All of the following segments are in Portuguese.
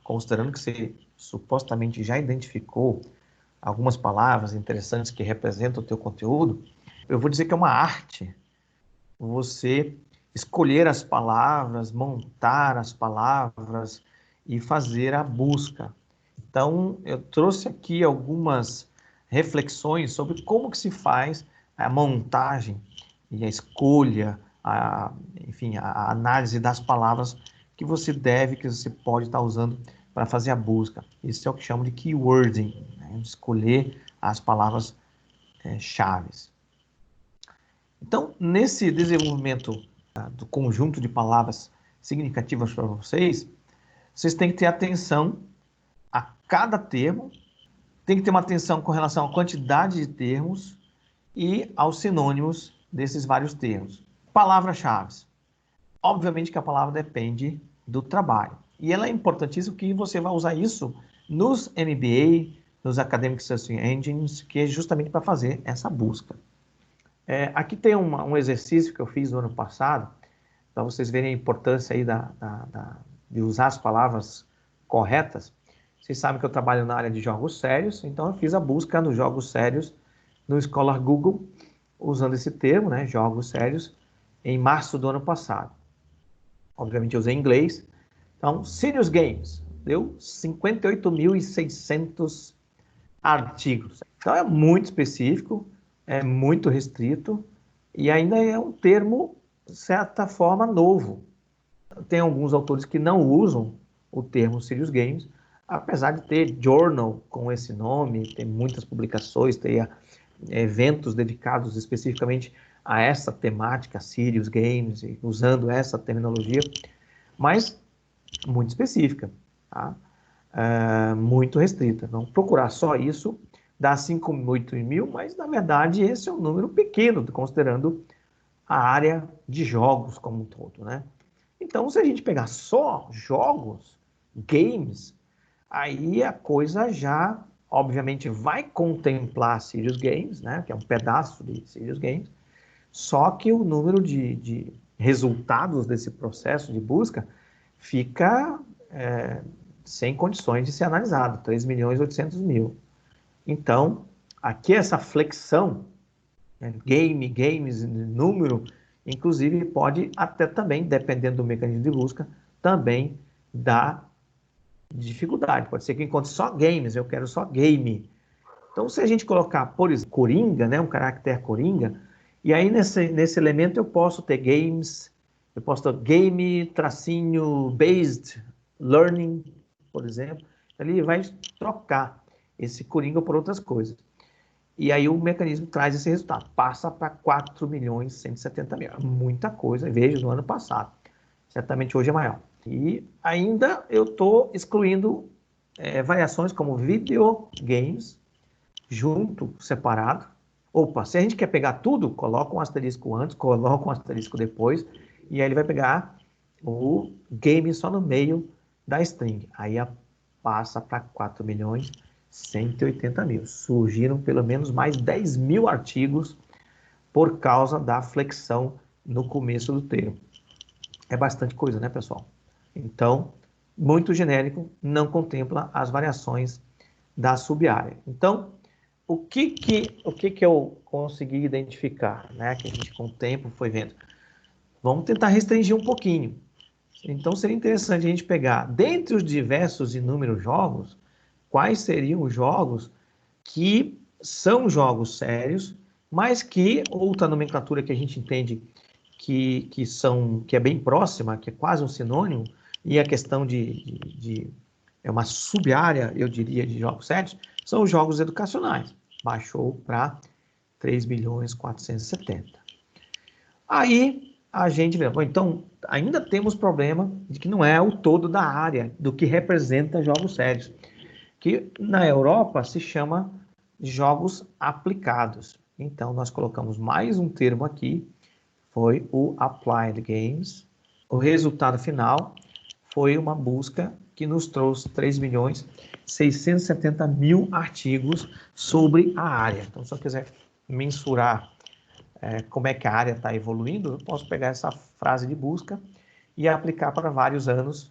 considerando que você supostamente já identificou algumas palavras interessantes que representam o teu conteúdo, eu vou dizer que é uma arte você escolher as palavras, montar as palavras e fazer a busca. Então, eu trouxe aqui algumas reflexões sobre como que se faz a montagem e a escolha, enfim, a análise das palavras que você pode estar usando para fazer a busca. Isso é o que chamo de keywording, né? Escolher as palavras chaves. Então, nesse desenvolvimento do conjunto de palavras significativas para vocês, vocês têm que ter atenção a cada termo, tem que ter uma atenção com relação à quantidade de termos e aos sinônimos desses vários termos. Palavras-chave. Obviamente que a palavra depende do trabalho. E ela é importantíssima que você vai usar isso nos MBA, nos Academic Search Engines, que é justamente para fazer essa busca. Aqui tem um exercício que eu fiz no ano passado, para vocês verem a importância aí de usar as palavras corretas. Vocês sabem que eu trabalho na área de jogos sérios, então eu fiz a busca nos jogos sérios no Scholar Google, usando esse termo, né, jogos sérios, em março do ano passado. Obviamente eu usei em inglês. Então, Serious Games, deu 58.600 artigos. Então é muito específico, é muito restrito e ainda é um termo, de certa forma, novo. Tem alguns autores que não usam o termo Serious Games, apesar de ter journal com esse nome, tem muitas publicações, tem eventos dedicados especificamente a essa temática, Serious Games, usando essa terminologia, mas muito específica, tá? Muito restrita. Então, procurar só isso dá 5.8 mil, mas na verdade esse é um número pequeno, considerando a área de jogos como um todo, né? Então, se a gente pegar só jogos, games, aí a coisa já, obviamente, vai contemplar Serious Games, né? Que é um pedaço de Serious Games, só que o número de resultados desse processo de busca fica sem condições de ser analisado, 3.800.000. Então, aqui essa flexão, né, games, número, inclusive pode até também, dependendo do mecanismo de busca, também dar dificuldade. Pode ser que encontre só games, eu quero só game. Então, se a gente colocar, por exemplo, coringa, né, um caractere coringa, e aí nesse elemento eu posso ter games, eu posso ter game, tracinho, based learning, por exemplo. Ele vai trocar esse coringa por outras coisas. E aí o mecanismo traz esse resultado, passa para 4.170.000. Muita coisa, vejo no ano passado. Certamente hoje é maior. E ainda eu estou excluindo variações como videogames, junto, separado. Opa, se a gente quer pegar tudo, coloca um asterisco antes, coloca um asterisco depois, e aí ele vai pegar o game só no meio da string. Aí passa para 4.180.000. Surgiram pelo menos mais 10.000 artigos por causa da flexão no começo do termo. É bastante coisa, né, pessoal? Então, muito genérico, não contempla as variações da sub-área. Então, o que eu consegui identificar, né, que a gente com o tempo foi vendo? Vamos tentar restringir um pouquinho. Então, seria interessante a gente pegar, dentre os diversos inúmeros jogos, quais seriam os jogos que são jogos sérios, mas que outra nomenclatura que a gente entende que é bem próxima, que é quase um sinônimo, e a questão é uma sub-área, eu diria, de jogos sérios, são os jogos educacionais. Baixou para 3.470.000. Aí a gente vê, bom, então ainda temos problema de que não é o todo da área, do que representa jogos sérios, que na Europa se chama jogos aplicados. Então nós colocamos mais um termo aqui, foi o Applied Games. O resultado final foi uma busca que nos trouxe 3.670.000 artigos sobre a área. Então, se eu quiser mensurar como é que a área está evoluindo, eu posso pegar essa frase de busca e aplicar para vários anos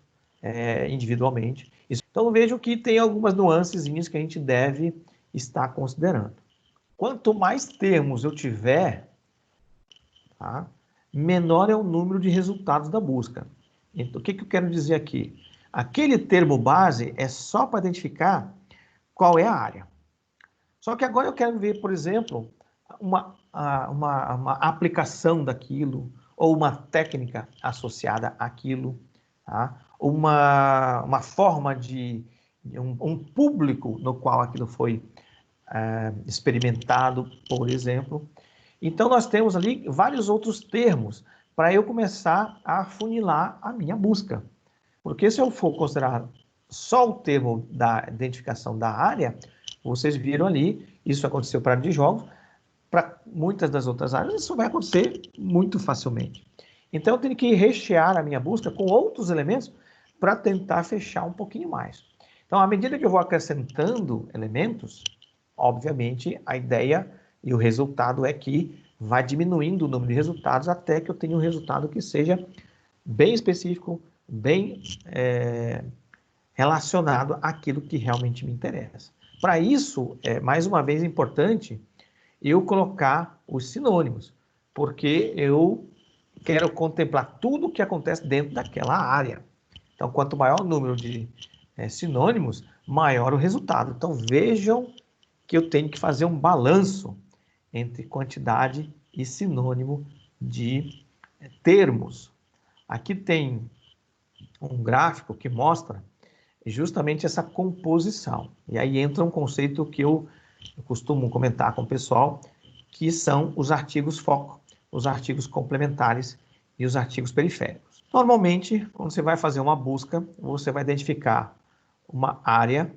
individualmente. Então, vejo que tem algumas nuancezinhas que a gente deve estar considerando. Quanto mais termos eu tiver, tá, menor é o número de resultados da busca. Então, o que eu quero dizer aqui? Aquele termo base é só para identificar qual é a área. Só que agora eu quero ver, por exemplo, uma aplicação daquilo, ou uma técnica associada àquilo, tá? Uma forma de um público no qual aquilo foi experimentado, por exemplo. Então, nós temos ali vários outros termos para eu começar a afunilar a minha busca. Porque se eu for considerar só o termo da identificação da área, vocês viram ali, isso aconteceu para a área de jogos, para muitas das outras áreas, isso vai acontecer muito facilmente. Então, eu tenho que rechear a minha busca com outros elementos para tentar fechar um pouquinho mais. Então, à medida que eu vou acrescentando elementos, obviamente, a ideia e o resultado é que vai diminuindo o número de resultados até que eu tenha um resultado que seja bem específico, bem relacionado àquilo que realmente me interessa. Para isso, mais uma vez, é importante eu colocar os sinônimos, porque eu quero contemplar tudo o que acontece dentro daquela área. Então, quanto maior o número de sinônimos, maior o resultado. Então, vejam que eu tenho que fazer um balanço entre quantidade e sinônimo de termos. Aqui tem um gráfico que mostra justamente essa composição. E aí entra um conceito que eu costumo comentar com o pessoal, que são os artigos foco, os artigos complementares e os artigos periféricos. Normalmente, quando você vai fazer uma busca, você vai identificar uma área,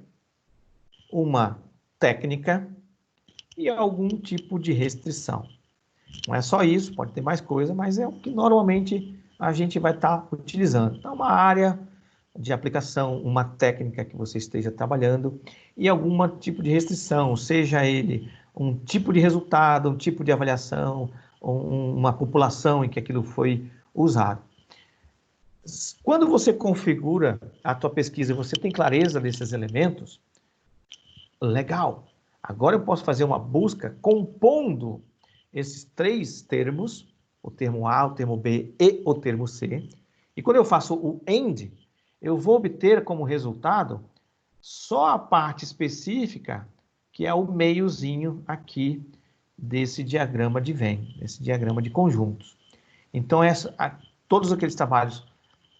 uma técnica e algum tipo de restrição. Não é só isso, pode ter mais coisa, mas é o que normalmente a gente vai estar utilizando. Então, uma área de aplicação, uma técnica que você esteja trabalhando e algum tipo de restrição, seja ele um tipo de resultado, um tipo de avaliação, uma população em que aquilo foi usado. Quando você configura a tua pesquisa e você tem clareza desses elementos, legal. Agora eu posso fazer uma busca compondo esses três termos, o termo A, o termo B e o termo C. E quando eu faço o AND, eu vou obter como resultado só a parte específica, que é o meiozinho aqui desse diagrama de Venn, desse diagrama de conjuntos. Então, todos aqueles trabalhos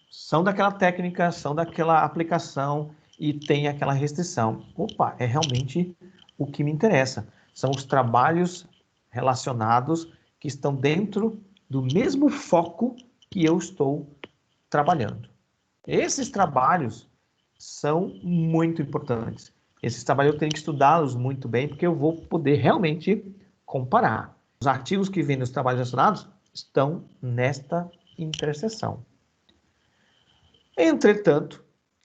são daquela técnica, são daquela aplicação e tem aquela restrição. Opa, é realmente o que me interessa. São os trabalhos relacionados que estão dentro do mesmo foco que eu estou trabalhando. Esses trabalhos são muito importantes. Esses trabalhos eu tenho que estudá-los muito bem, porque eu vou poder realmente comparar. Os artigos que vêm nos trabalhos relacionados estão nesta interseção. Entretanto,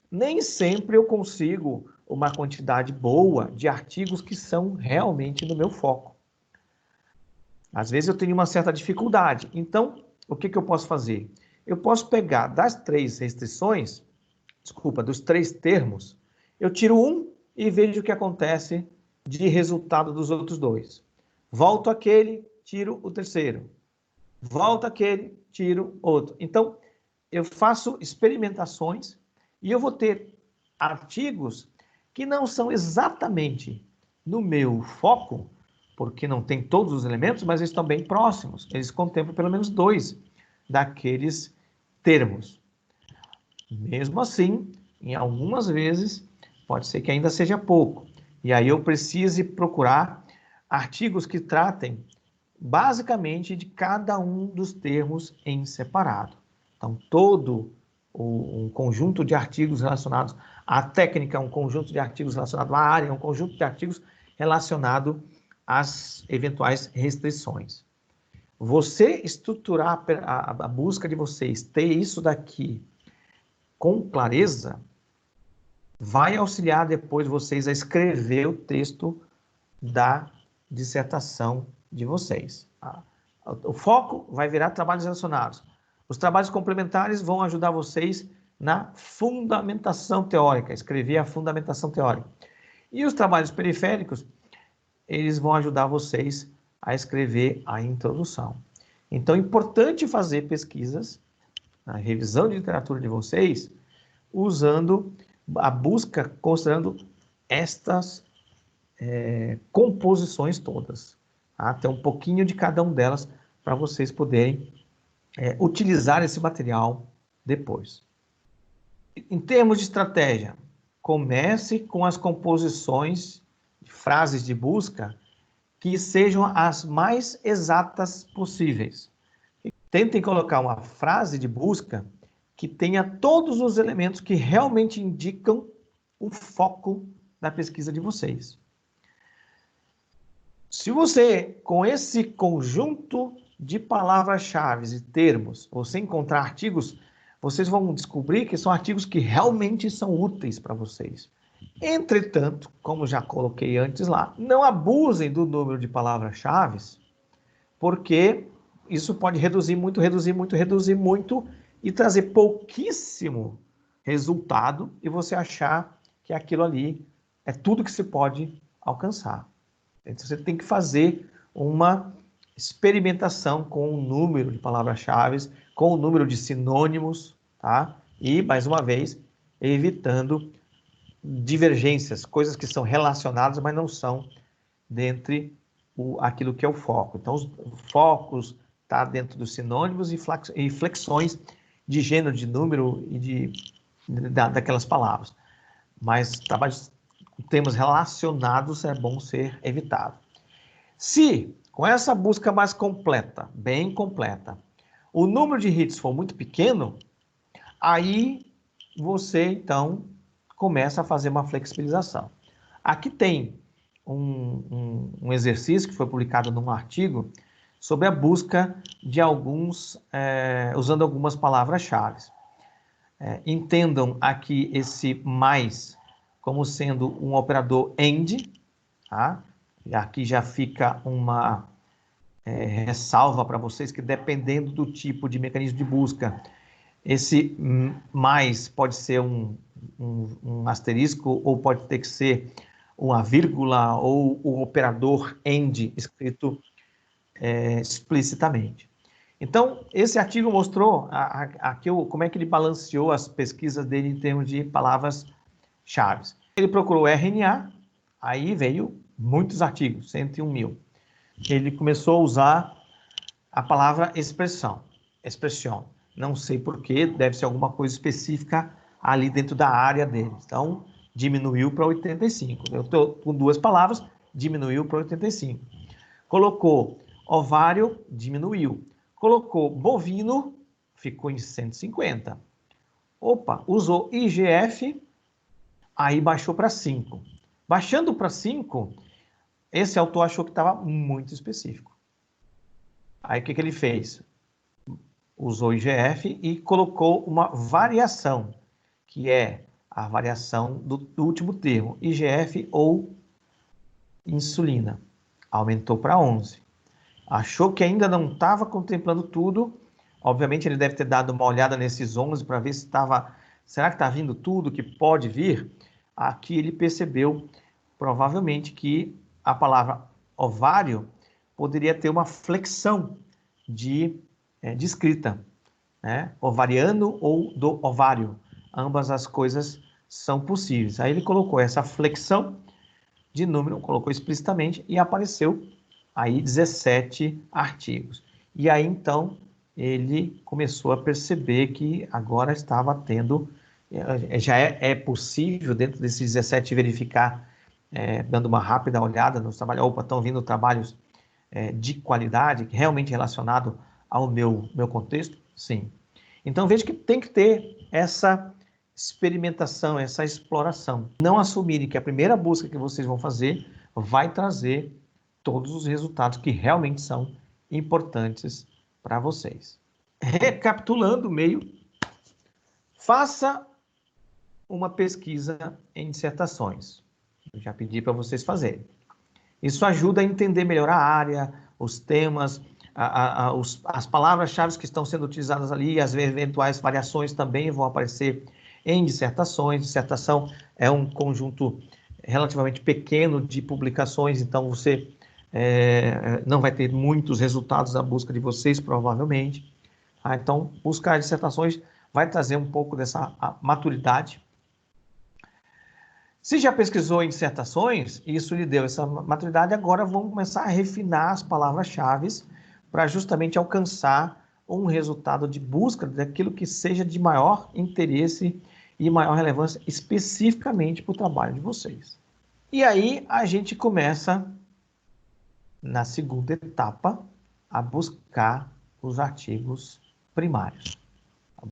nem sempre eu consigo uma quantidade boa de artigos que são realmente no meu foco. Às vezes eu tenho uma certa dificuldade. Então, o que eu posso fazer? Eu posso pegar das três restrições, dos três termos, eu tiro um e vejo o que acontece de resultado dos outros dois. Volto aquele, tiro o terceiro. Volto aquele, tiro outro. Então, eu faço experimentações e eu vou ter artigos que não são exatamente no meu foco, porque não tem todos os elementos, mas eles estão bem próximos. Eles contemplam pelo menos dois daqueles termos. Mesmo assim, em algumas vezes, pode ser que ainda seja pouco. E aí eu precise procurar artigos que tratem basicamente de cada um dos termos em separado. Então, todo um conjunto de artigos relacionados à técnica, um conjunto de artigos relacionados à área, um conjunto de artigos relacionado às eventuais restrições. Você estruturar a busca de vocês, ter isso daqui com clareza, vai auxiliar depois vocês a escrever o texto da dissertação de vocês. O foco vai virar trabalhos relacionados. Os trabalhos complementares vão ajudar vocês na fundamentação teórica, escrever a fundamentação teórica. E os trabalhos periféricos, eles vão ajudar vocês a escrever a introdução. Então, é importante fazer pesquisas, a revisão de literatura de vocês, usando a busca, considerando estas composições todas. Tá? Tem um pouquinho de cada uma delas para vocês poderem utilizar esse material depois. Em termos de estratégia, comece com as composições, frases de busca, que sejam as mais exatas possíveis. Tentem colocar uma frase de busca que tenha todos os elementos que realmente indicam o foco da pesquisa de vocês. Se você, com esse conjunto de palavras-chave e termos, você encontrar artigos, vocês vão descobrir que são artigos que realmente são úteis para vocês. Entretanto, como já coloquei antes lá, não abusem do número de palavras-chave, porque isso pode reduzir muito e trazer pouquíssimo resultado e você achar que aquilo ali é tudo que se pode alcançar. Então, você tem que fazer uma experimentação com o número de palavras-chave, com o número de sinônimos, tá? E, mais uma vez, evitando divergências, coisas que são relacionadas, mas não são dentre aquilo que é o foco. Então, os focos tá dentro dos sinônimos e flexões de gênero, de número e daquelas palavras. Mas trabalhos com temas relacionados é bom ser evitado. Se, com essa busca mais completa, bem completa, o número de hits for muito pequeno, aí você, então, começa a fazer uma flexibilização. Aqui tem um exercício que foi publicado num artigo sobre a busca de usando algumas palavras-chave. Entendam aqui esse mais como sendo um operador AND, tá? E aqui já fica uma ressalva para vocês que dependendo do tipo de mecanismo de busca, esse mais pode ser um asterisco ou pode ter que ser uma vírgula ou o operador AND escrito explicitamente. Então, esse artigo mostrou como é que ele balanceou as pesquisas dele em termos de palavras-chave. Ele procurou RNA, aí veio muitos artigos, 101.000. Ele começou a usar a palavra expressão. Não sei porquê, deve ser alguma coisa específica ali dentro da área dele. Então, diminuiu para 85. Eu estou com duas palavras, diminuiu para 85. Colocou ovário, diminuiu. Colocou bovino, ficou em 150. Opa, usou IGF, aí baixou para 5. Baixando para 5, esse autor achou que estava muito específico. Aí o que ele fez? Usou IGF e colocou uma variação, que é a variação do último termo, IGF ou insulina. Aumentou para 11. Achou que ainda não estava contemplando tudo. Obviamente, ele deve ter dado uma olhada nesses 11 para ver se estava... Será que está vindo tudo que pode vir? Aqui ele percebeu, provavelmente, que a palavra ovário poderia ter uma flexão de escrita, né? Ovariano ou do ovário. Ambas as coisas são possíveis. Aí ele colocou essa flexão de número, colocou explicitamente e apareceu aí 17 artigos. E aí, então, ele começou a perceber que agora estava tendo, já é possível, dentro desses 17, verificar, dando uma rápida olhada nos trabalhos, opa, estão vindo trabalhos de qualidade, realmente relacionado ao meu contexto? Sim. Então, veja que tem que ter essa experimentação, essa exploração. Não assumirem que a primeira busca que vocês vão fazer vai trazer todos os resultados que realmente são importantes para vocês. Recapitulando meio, faça uma pesquisa em dissertações. Eu já pedi para vocês fazerem. Isso ajuda a entender melhor a área, os temas, as palavras-chave que estão sendo utilizadas ali, as eventuais variações também vão aparecer em dissertações. Dissertação é um conjunto relativamente pequeno de publicações, então você não vai ter muitos resultados da busca de vocês, provavelmente. Então, buscar dissertações vai trazer um pouco dessa maturidade. Se já pesquisou em dissertações, isso lhe deu essa maturidade, agora vamos começar a refinar as palavras-chave para justamente alcançar um resultado de busca daquilo que seja de maior interesse e maior relevância especificamente para o trabalho de vocês. E aí a gente começa, na segunda etapa, a buscar os artigos primários.